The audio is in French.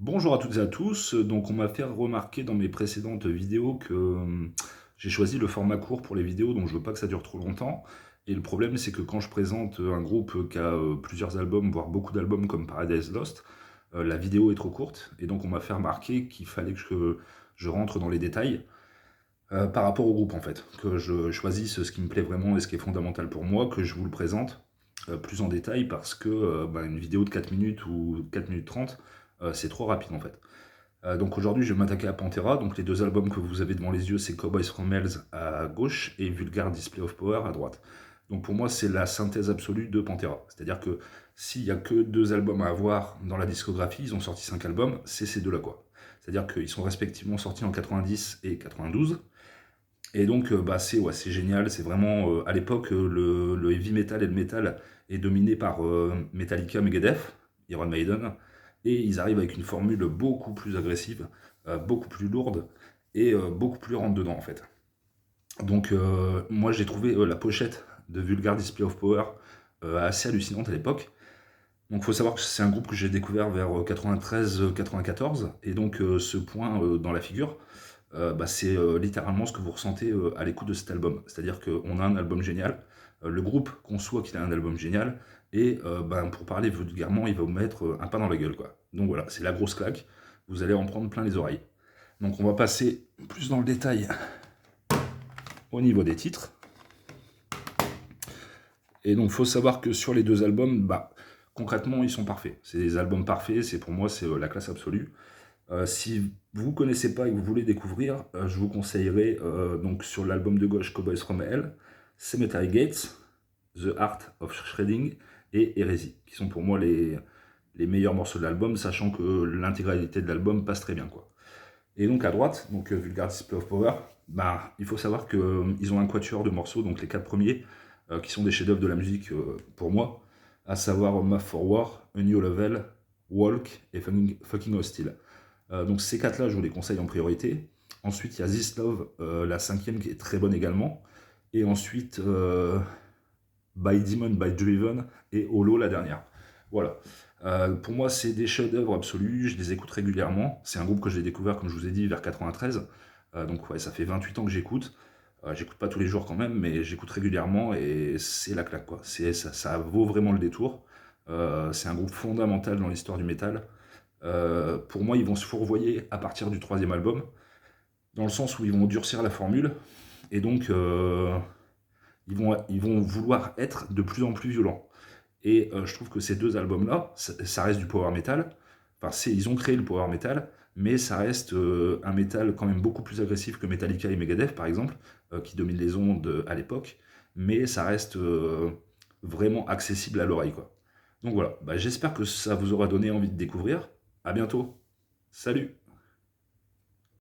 Bonjour à toutes et à tous. Donc, on m'a fait remarquer dans mes précédentes vidéos que j'ai choisi le format court pour les vidéos, donc je veux pas que ça dure trop longtemps. Et le problème, c'est que quand je présente un groupe qui a plusieurs albums, voire beaucoup d'albums comme Paradise Lost, la vidéo est trop courte. Et donc, on m'a fait remarquer qu'il fallait que je rentre dans les détails par rapport au groupe, en fait. Que je choisisse ce qui me plaît vraiment et ce qui est fondamental pour moi, que je vous le présente plus en détail parce que une vidéo de 4 minutes ou 4 minutes 30, c'est trop rapide en fait. Donc aujourd'hui, je vais m'attaquer à Pantera. Donc les deux albums que vous avez devant les yeux, c'est Cowboys from Hells à gauche et Vulgar Display of Power à droite. Donc pour moi, c'est la synthèse absolue de Pantera. C'est-à-dire que s'il n'y a que deux albums à avoir dans la discographie, ils ont sorti 5 albums, c'est ces deux-là quoi. C'est-à-dire qu'ils sont respectivement sortis en 90 et 92. Et donc c'est génial, c'est vraiment à l'époque le heavy metal et le metal est dominé par Metallica, Megadeth, Iron Maiden, et ils arrivent avec une formule beaucoup plus agressive, beaucoup plus lourde et beaucoup plus rentre dedans en fait. Donc moi j'ai trouvé la pochette de Vulgar Display of Power assez hallucinante à l'époque. Donc il faut savoir que c'est un groupe que j'ai découvert vers 93-94, et donc ce point dans la figure, c'est littéralement ce que vous ressentez à l'écoute de cet album. C'est-à-dire qu'on a un album génial, le groupe conçoit qu'il a un album génial, et pour parler vulgairement, il va vous mettre un pain dans la gueule, quoi. Donc voilà, c'est la grosse claque, vous allez en prendre plein les oreilles. Donc on va passer plus dans le détail au niveau des titres. Et donc il faut savoir que sur les deux albums, concrètement, ils sont parfaits. C'est des albums parfaits, pour moi, c'est la classe absolue. Si vous ne connaissez pas et que vous voulez découvrir, je vous conseillerais donc sur l'album de gauche Cowboys from Hell, Cemetery Gates, The Art of Shredding et Heresy, qui sont pour moi les meilleurs morceaux de l'album, sachant que l'intégralité de l'album passe très bien, quoi. Et donc à droite, donc Vulgar Display of Power, il faut savoir qu'ils ont un quatuor de morceaux, donc les 4 premiers, qui sont des chefs-d'œuvre de la musique pour moi, à savoir Map for War, A New Level, Walk et Fucking Hostile. Donc ces 4-là, je vous les conseille en priorité. Ensuite, il y a This Love, la 5e, qui est très bonne également. Et ensuite, By Demon, By Driven et Holo, la dernière. Voilà. Pour moi, c'est des chefs-d'œuvre absolus, je les écoute régulièrement. C'est un groupe que j'ai découvert, comme je vous ai dit, vers 93. Donc ouais, ça fait 28 ans que j'écoute. J'écoute pas tous les jours quand même, mais j'écoute régulièrement et c'est la claque, quoi. Ça vaut vraiment le détour. C'est un groupe fondamental dans l'histoire du métal. Pour moi, ils vont se fourvoyer à partir du troisième album, dans le sens où ils vont durcir la formule, et donc ils vont vouloir être de plus en plus violents. Et je trouve que ces deux albums-là, ça reste du power metal. Enfin, ils ont créé le power metal, mais ça reste un metal quand même beaucoup plus agressif que Metallica et Megadeth, par exemple, qui dominent les ondes à l'époque. Mais ça reste vraiment accessible à l'oreille, quoi. Donc voilà, j'espère que ça vous aura donné envie de découvrir. À bientôt. Salut!